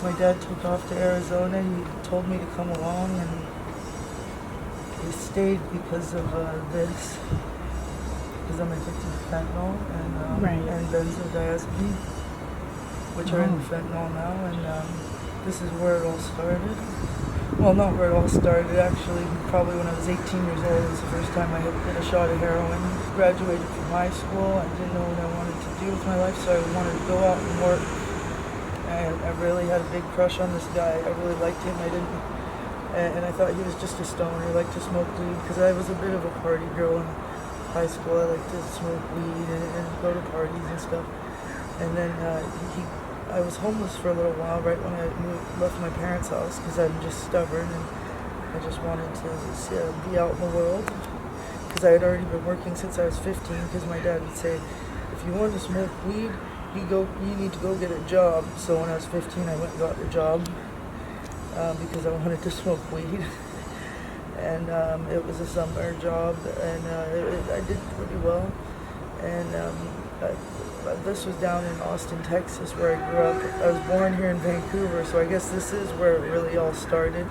my dad took off to Arizona, he told me to come along, and we stayed because of this. Because I'm addicted to fentanyl and benzodiazepine, which are in fentanyl now, and this is where it all started. Well, not where it all started, actually. Probably when I was 18 years old, it was the first time I had hit a shot of heroin. Graduated from high school, I didn't know what I wanted to do with my life, so I wanted to go out and work. I really had a big crush on this guy. I really liked him. And I thought he was just a stoner. He liked to smoke weed, because I was a bit of a party girl in high school. I liked to smoke weed and go to parties and stuff. And then I was homeless for a little while right when I left my parents' house, because I'm just stubborn and I just wanted to be out in the world. Because I had already been working since I was 15, because my dad would say, if you want to smoke weed, you need to go get a job. So when I was 15, I went and got a job because I wanted to smoke weed. And it was a summer job, and I did pretty well. And this was down in Austin, Texas, where I grew up. I was born here in Vancouver, so I guess this is where it really all started.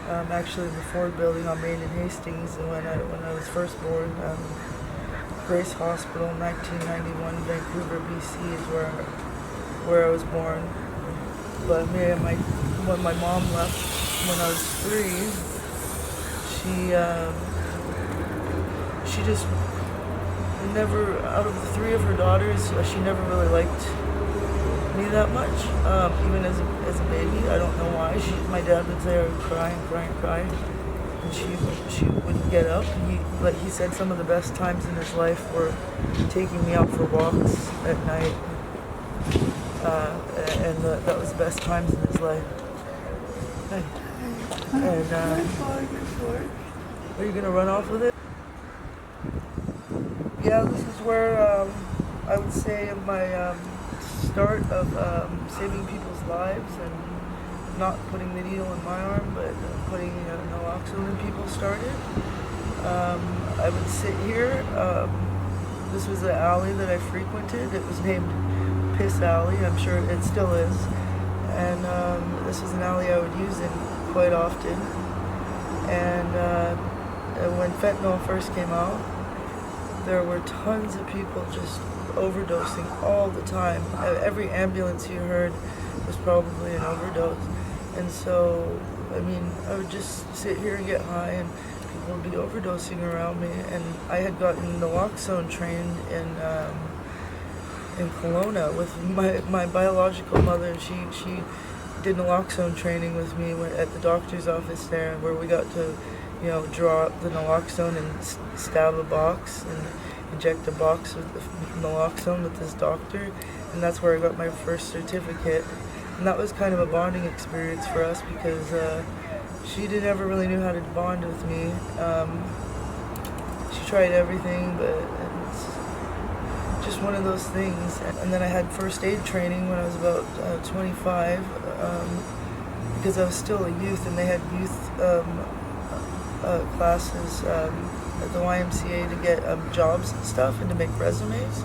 Actually, in the Ford building on Main and Hastings, and when I was first born, Grace Hospital, 1991, Vancouver, BC, is where I was born. But when my mom left when I was 3, she just never, out of the 3 of her daughters, she never really liked me that much. Even as a baby, I don't know why. My dad would say I would cry and cry and cry, and she wouldn't get up. He said some of the best times in his life were taking me out for walks at night, and that was the best times in his life. And are you gonna run off with it? Yeah, this is where I would say my start of saving people's lives and not putting the needle in my arm, but putting naloxone in people started. I would sit here. This was an alley that I frequented. It was named Piss Alley. I'm sure it still is. And this was an alley I would use in quite often. And when fentanyl first came out, there were tons of people just overdosing all the time. Every ambulance you heard was probably an overdose. And so, I would just sit here and get high, and people would be overdosing around me. And I had gotten naloxone trained in Kelowna with my biological mother. She did naloxone training with me at the doctor's office there, where we got to draw up the naloxone and stab a box and inject a box of naloxone with this doctor. And that's where I got my first certificate. And that was kind of a bonding experience for us, because she never really knew how to bond with me. She tried everything, but it's just one of those things. And then I had first aid training when I was about 25, because I was still a youth, and they had youth classes at the YMCA to get jobs and stuff and to make resumes.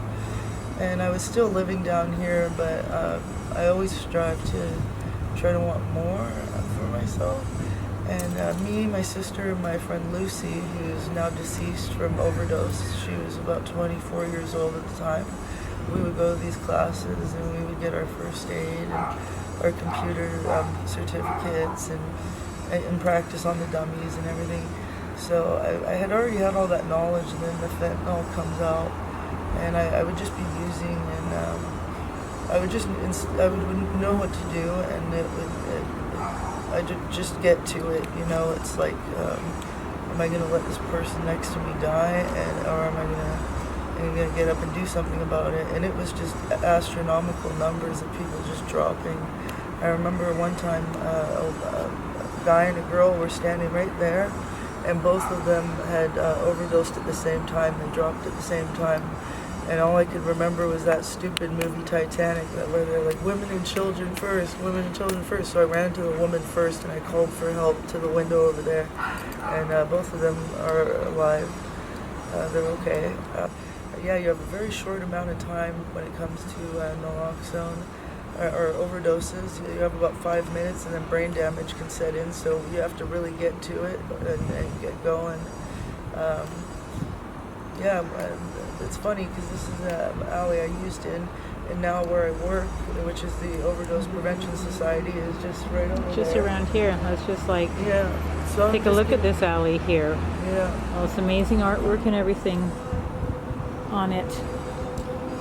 And I was still living down here, but I always strive to try to want more for myself. And me, my sister, and my friend Lucy, who's now deceased from overdose, she was about 24 years old at the time, we would go to these classes, and we would get our first aid and our computer certificates and practice on the dummies and everything. So I had already had all that knowledge, and then the fentanyl comes out, and I would just be using, and I wouldn't know what to do, and I'd just get to it. It's like, am I gonna let this person next to me die, or am I gonna get up and do something about it? And it was just astronomical numbers of people just dropping. I remember one time a guy and a girl were standing right there, and both of them had overdosed at the same time and dropped at the same time. And all I could remember was that stupid movie Titanic, where they're like, women and children first, women and children first. So I ran to the woman first, and I called for help to the window over there. And both of them are alive. They're okay. You have a very short amount of time when it comes to naloxone. or overdoses. You have about 5 minutes, and then brain damage can set in. So you have to really get to it and get going. It's funny because this is the alley I used in, and now where I work, which is the Overdose Prevention Society, is just right over there. Just around here. Let's just like So take a look at this alley here. Yeah. All this amazing artwork and everything on it.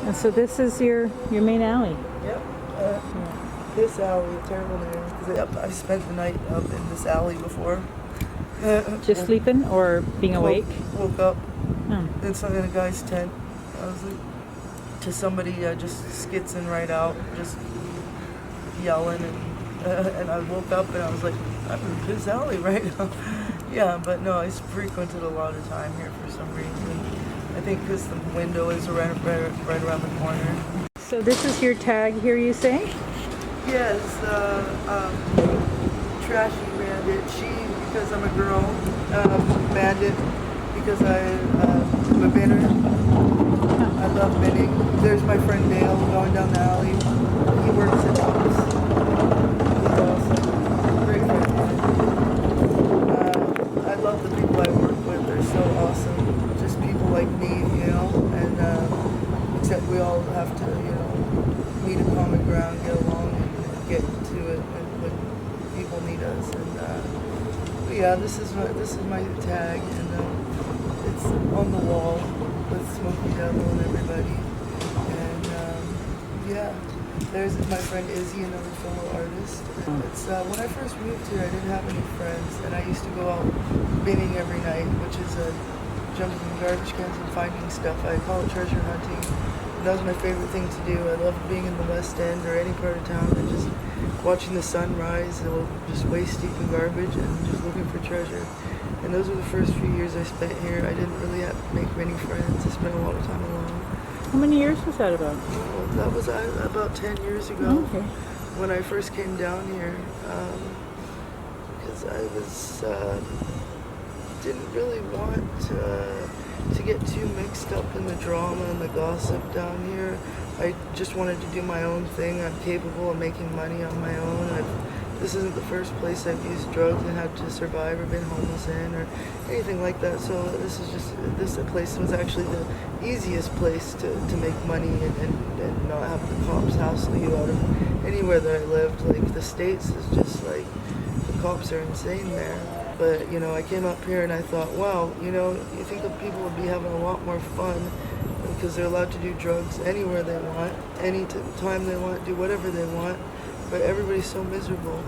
And so this is your main alley. Yep. This alley, a terrible name. Because I spent the night up in this alley before. Just sleeping or being awake? Woke up in a guy's tent. I was like, to somebody just skitzing right out, just yelling, and I woke up and I was like, I'm in his alley right now. Yeah, but no, I frequented a lot of time here for some reason. I think because the window is right around the corner. So this is your tag here, you say? Yes, Trashy Bandit. She, because I'm a girl. Bandit, because I'm a binner. I love binning. There's my friend Dale going down the alley. He works at House. He's awesome. Great friend. I love the people I work with. They're so awesome. Just people like me, you know. And except we all have to, you know, meet a common ground, get along, and get to it when people need us. And but yeah, this is my tag, and it's on the wall with Smokey Devil and everybody. And there's my friend Izzy, another fellow artist. It's when I first moved here, I didn't have any friends, and I used to go out binning every night, which is jumping in garbage cans and finding stuff. I call it treasure hunting. And that was my favorite thing to do. I loved being in the West End or any part of town and just watching the sun rise and just waist deep in garbage and just looking for treasure. And those were the first few years I spent here. I didn't really make many friends. I spent a lot of time alone. How many years was that about? Well, that was about 10 years ago. Okay. When I first came down here. Because I was didn't really want to get too mixed up in the drama and the gossip down here. I just wanted to do my own thing. I'm capable of making money on my own. This isn't the first place I've used drugs and had to survive or been homeless in or anything like that. So this place was actually the easiest place to make money and not have the cops hassle you out of anywhere that I lived. Like the States is just like, the cops are insane there. But, you know, I came up here and I thought, wow, you know, you think that people would be having a lot more fun because they're allowed to do drugs anywhere they want, any time they want, do whatever they want. But everybody's so miserable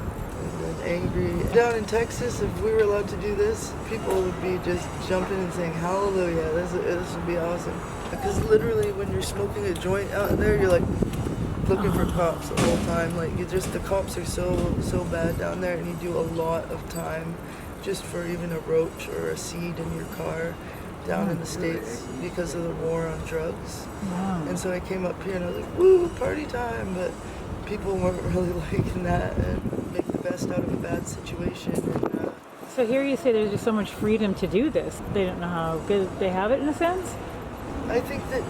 and angry. Down in Texas, if we were allowed to do this, people would be just jumping and saying, hallelujah, this would be awesome. Because literally when you're smoking a joint out there, you're like looking for cops the whole time. Like the cops are so bad down there, and you do a lot of time just for even a roach or a seed in your car down in the States because of the war on drugs. Wow. And so I came up here and I was like, woo, party time. But people weren't really liking that and make the best out of a bad situation. And, so here you say there's just so much freedom to do this. They don't know how good they have it in a sense? I think that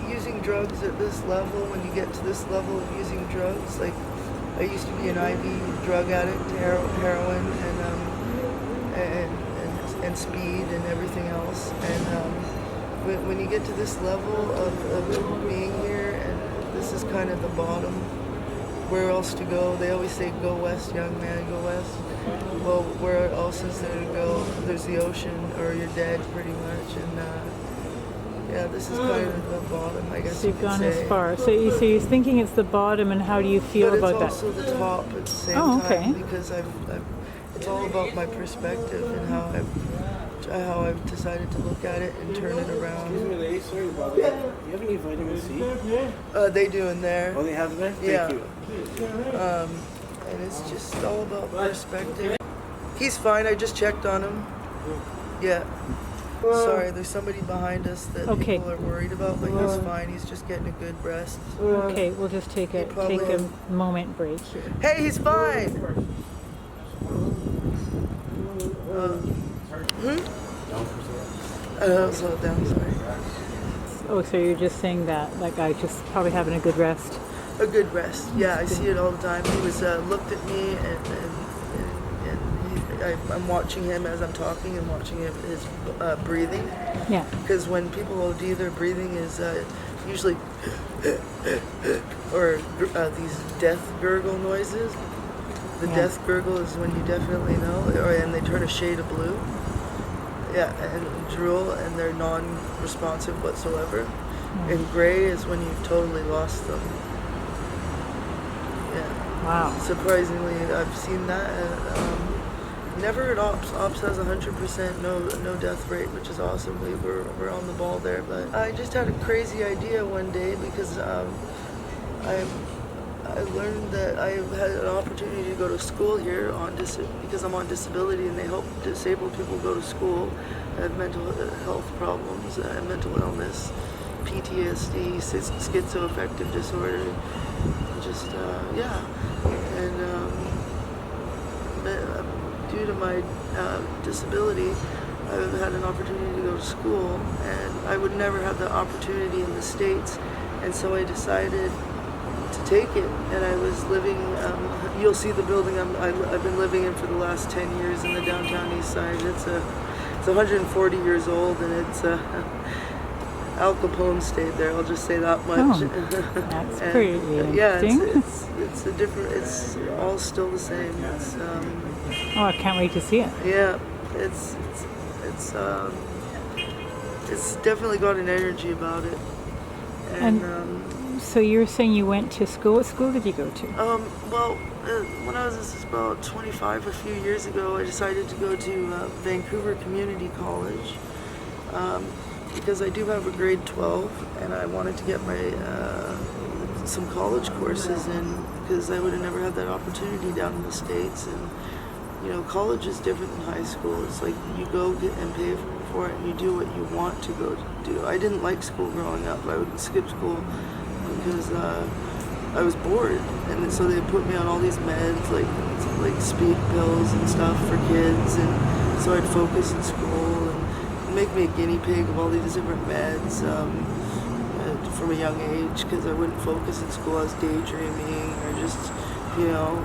using drugs at this level, when you get to this level of using drugs, like I used to be an IV drug addict, heroin and speed and everything else. And when you get to this level of being here, and this is kind of the bottom, where else to go? They always say, go west, young man, go west. Well, where else is there to go? There's the ocean, or you're dead, pretty much. And this is kind of the bottom, I guess. So you've gone say. as far. So you're thinking it's the bottom, and how do you feel about that? But it's also the top at the same time, because it's all about my perspective and how I've decided to look at it and turn it around. Sorry about that. Do you have any vitamin C? They do in there. Oh, they have there? Yeah. Thank you. And it's just all about perspective. He's fine. I just checked on him. Yeah. Sorry, there's somebody behind us that people are worried about, but he's fine. He's just getting a good rest. Okay, we'll just take a moment break here. Hey, he's fine. Slow down, sorry. Oh, so you're just saying that guy just probably having a good rest. A good rest. Yeah, I see it all the time. He was looked at me, I'm watching him as I'm talking and watching his breathing. Yeah. Because when people OD, their breathing is usually or these death gurgle noises. The death gurgle is when you definitely know, and they turn a shade of blue. Yeah, and drool, and they're non-responsive whatsoever. And gray is when you've totally lost them. Yeah. Wow. Surprisingly, I've seen that. Never at Ops. Ops has 100% no death rate, which is awesome. We're on the ball there. But I just had a crazy idea one day because I learned that I had an opportunity to go to school here because I'm on disability, and they help disabled people go to school. I have mental health problems, mental illness, PTSD, schizoaffective disorder, just and due to my disability, I've had an opportunity to go to school, and I would never have the opportunity in the States, and so I decided to take it. And I was living, you'll see the building I've been living in for the last 10 years in the downtown Eastside. It's 140 years old, and it's Al Capone stayed there. I'll just say that much. Oh, that's pretty interesting. It's a different. It's all still the same. It's Oh, I can't wait to see it. yeah. It's definitely got an energy about it. And So you were saying you went to school. What school did you go to? Well, when I was about 25, a few years ago, I decided to go to Vancouver Community College because I do have a grade 12, and I wanted to get my some college courses in because I would have never had that opportunity down in the States. And you know, college is different than high school. It's like you go get and pay for it, and you do what you want to go do. I didn't like school growing up. I would skip school because I was bored, and so they put me on all these meds like speed pills and stuff for kids, and so I'd focus in school and make me a guinea pig of all these different meds from a young age because I wouldn't focus in school. I was daydreaming or just, you know,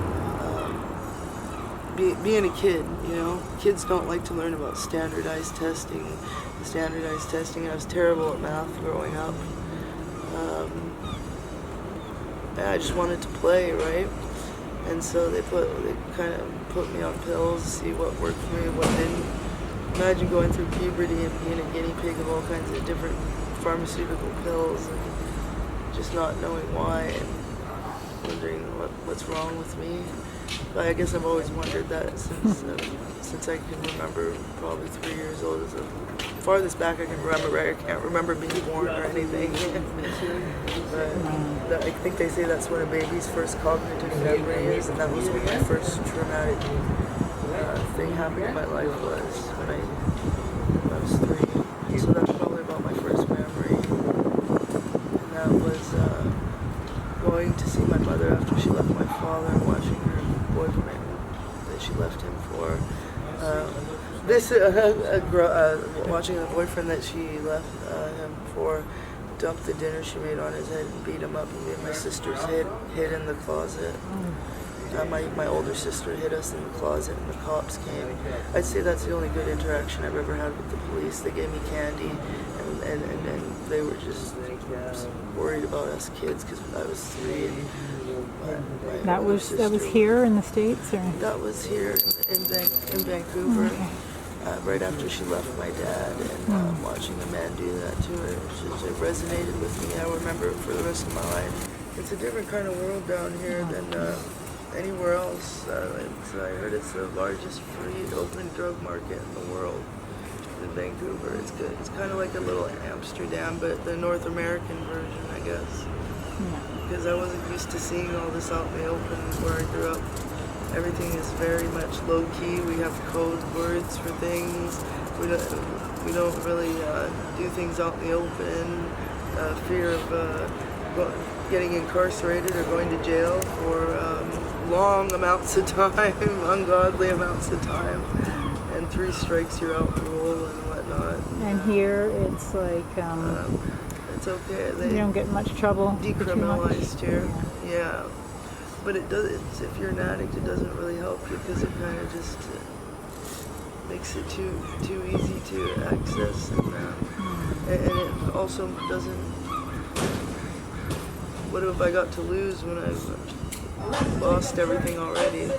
being a kid. You know, kids don't like to learn about standardized testing. And I was terrible at math growing up. I just wanted to play, right? And so they kind of put me on pills to see what worked for me, what didn't. Imagine going through puberty and being a guinea pig of all kinds of different pharmaceutical pills and just not knowing why and wondering what's wrong with me. But I guess I've always wondered that since I can remember, probably 3 years old is the farthest back I can remember, right? I can't remember being born or anything. But I think they say that's when a baby's first cognitive memory is, and that was when my first traumatic thing happened in my life was when I was 3. So that's probably about my first memory. And that was going to see my mother after she left my father and watching her boyfriend that she left him for. Watching the boyfriend that she left him for dump the dinner she made on his head and beat him up, and me and my sisters hid in the closet. My older sister hid us in the closet, and the cops came. I'd say that's the only good interaction I've ever had with the police. They gave me candy, and they were just worried about us kids because I was 3. And that was here in the States, or that was here in Vancouver. Okay. Right after she left my dad, and watching a man do that to her, it resonated with me. I remember it for the rest of my life. It's a different kind of world down here than anywhere else. I heard it's the largest free open drug market in the world in Vancouver. It's good. It's kind of like a little Amsterdam, but the North American version, I guess. Because I wasn't used to seeing all this out in the open where I grew up. Everything is very much low key. We have code words for things. We don't really do things out in the open. Fear of getting incarcerated or going to jail for long amounts of time, ungodly amounts of time, and 3 strikes you're out rule and whatnot. and here it's like it's okay. You They don't get in much trouble. for too much. decriminalized here. Yeah. But it does. If you're an addict, it doesn't really help you because it kind of just makes it too easy to access, and it also doesn't. What have I got to lose when I've lost everything already?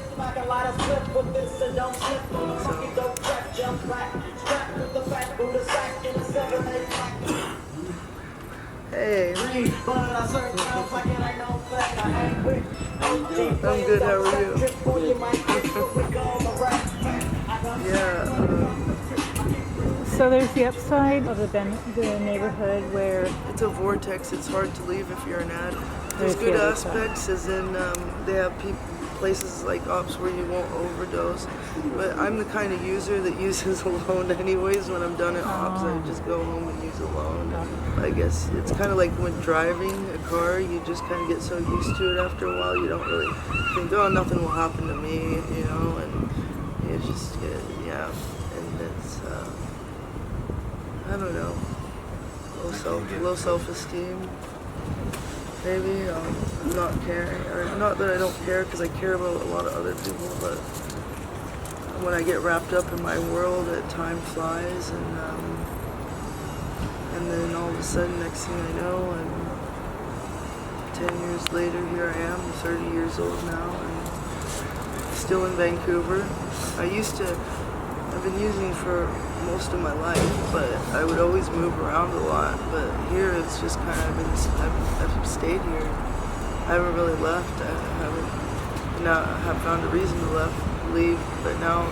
Hey. I'm good, how are you? Yeah, So there's the upside of the neighborhood where it's a vortex. It's hard to leave if you're an addict. There's There's the good other side. aspects, as in they have places like ops where you won't overdose. But I'm the kind of user that uses alone anyways. When I'm done at ops, I just go home and use alone. I guess it's kind of like when driving a car, you just kind of get so used to it after a while, you don't really think, oh, nothing will happen to me, you know, and you just get, yeah, and it's, I don't know, low self-esteem. Maybe not caring, or not that I don't care, because I care about a lot of other people, but when I get wrapped up in my world, time flies, and then all of a sudden, next thing I know, and 10 years later, here I am, 30 years old now, and still in Vancouver. I've been using for most of my life, but I would always move around a lot. But here, it's just kind of I've stayed here. I haven't really left. I have found a reason to leave. But now,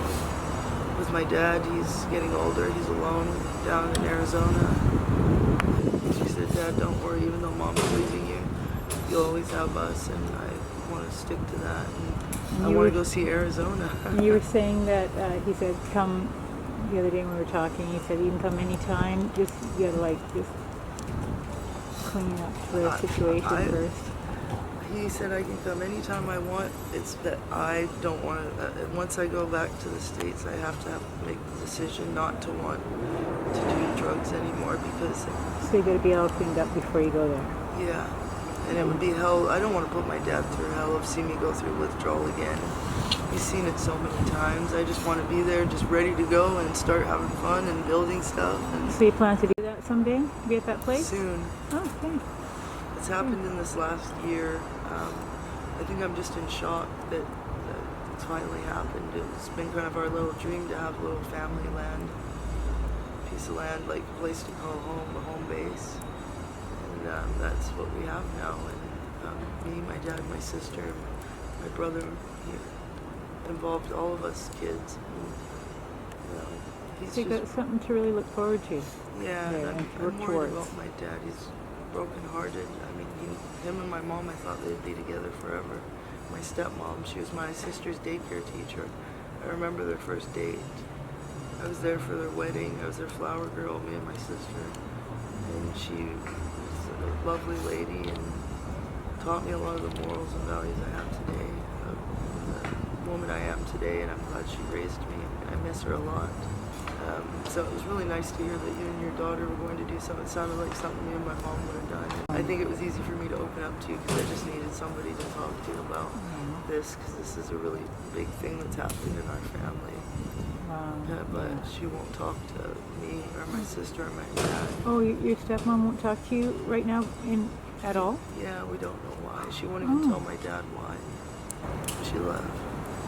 with my dad, he's getting older. He's alone down in Arizona. She said, "Dad, don't worry. Even though Mom's leaving you, you'll always have us." And I want to stick to that. And I want to go see Arizona. you were saying that he said come the other day when we were talking. He said you can come anytime. Just you gotta just clean up the situation first. He said I can come anytime I want. It's that I don't want to. Once I go back to the States, I have to make the decision not to want to do drugs anymore because. So you gotta be all cleaned up before you go there. Yeah, and it would be hell. I don't want to put my dad through hell of seeing me go through withdrawal again. He's seen it so many times. I just want to be there, just ready to go and start having fun and building stuff. And So you plan to do that someday? Be at that place? soon. Oh, okay. It's happened in this last year. I think I'm just in shock that it's finally happened. It's been kind of our little dream to have a little family land, piece of land, like a place to call home, a home base. And that's what we have now. And me, my dad, my sister, my brother, he involved all of us kids. And, he's So you got just, something to really look forward to. yeah, there and and I'm work worried towards. about my dad. He's broken-hearted. I mean, him and my mom, I thought they'd be together forever. My stepmom, she was my sister's daycare teacher. I remember their first date. I was there for their wedding. I was their flower girl, me and my sister. And she was a lovely lady and taught me a lot of the morals and values I have today. The woman I am today, and I'm glad she raised me. And I miss her a lot. So it was really nice to hear that you and your daughter were going to do something. It sounded like something me and my mom would have done. I think it was easy for me to open up to you because I just needed somebody to talk to about this, because this is a really big thing that's happened in our family. Wow. But she won't talk to me or my sister or my dad. Oh, your stepmom won't talk to you right now at all? Yeah, we don't know why. She won't even tell my dad why she left.